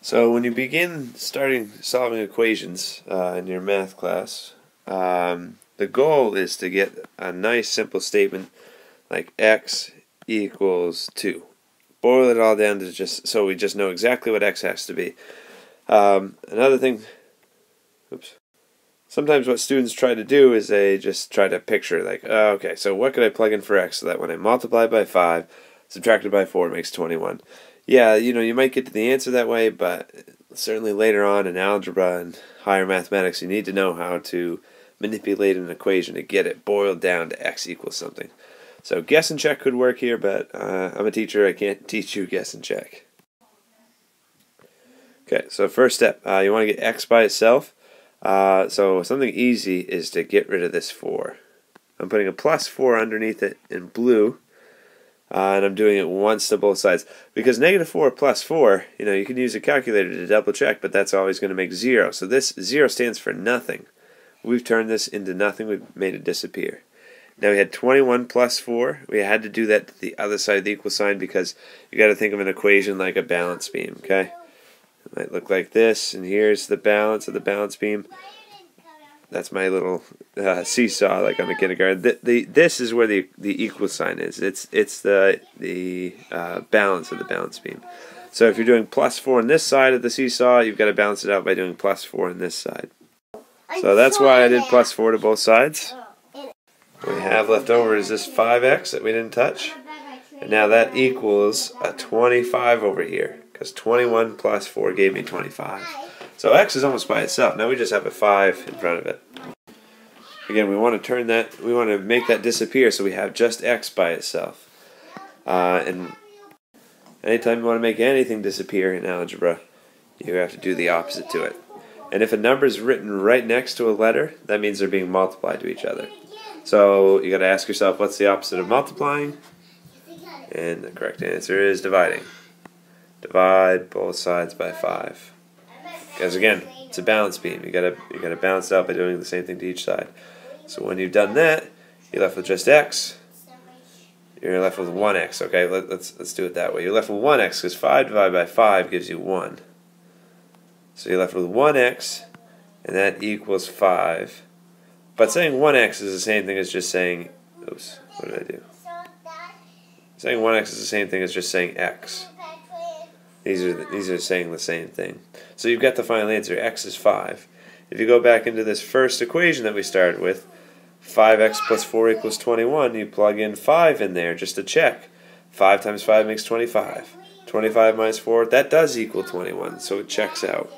So when you begin solving equations in your math class, the goal is to get a nice simple statement like x equals 2. Boil it all down to just so we just know exactly what x has to be. Another thing, sometimes what students try to do is they just try to picture like, okay, so what could I plug in for x so that when I multiply by 5, subtracted by 4 makes 21. Yeah, you might get to the answer that way, but certainly later on in algebra and higher mathematics, you need to know how to manipulate an equation to get it boiled down to x equals something. So guess and check could work here, but I'm a teacher. I can't teach you guess and check. Okay, so first step, you want to get x by itself. So something easy is to get rid of this 4. I'm putting a plus 4 underneath it in blue. And I'm doing it once to both sides. Because negative 4 plus 4, you can use a calculator to double check, but that's always going to make 0. So this 0 stands for nothing. We've turned this into nothing. We've made it disappear. Now we had 21 plus 4. We had to do that to the other side of the equal sign because you got to think of an equation like a balance beam, okay? It might look like this, and here's the balance of the balance beam. That's my little seesaw, like I'm a kindergarten. This is where the equal sign is. It's the balance of the balance beam. So if you're doing plus 4 on this side of the seesaw, you've got to balance it out by doing plus 4 on this side. So that's why I did plus 4 to both sides. What we have left over is this 5x that we didn't touch. And now that equals a 25 over here, because 21 plus 4 gave me 25. So x is almost by itself. Now we just have a 5 in front of it. Again, we want to make that disappear so we have just x by itself. And anytime you want to make anything disappear in algebra, you have to do the opposite to it. And if a number is written right next to a letter, that means they're being multiplied to each other. So you got to ask yourself, what's the opposite of multiplying? And the correct answer is dividing. Divide both sides by 5. Because again, it's a balance beam. You gotta balance it out by doing the same thing to each side. So when you've done that, you're left with just x. You're left with 1x. Okay, let's do it that way. You're left with 1x because 5 divided by 5 gives you 1. So you're left with 1x, and that equals 5. But saying 1x is the same thing as just saying, oops, what did I do? Saying 1x is the same thing as just saying x. These are saying the same thing. So you've got the final answer. X is 5. If you go back into this first equation that we started with, 5x plus 4 equals 21, you plug in 5 in there just to check. 5 times 5 makes 25. 25 minus 4, that does equal 21, so it checks out.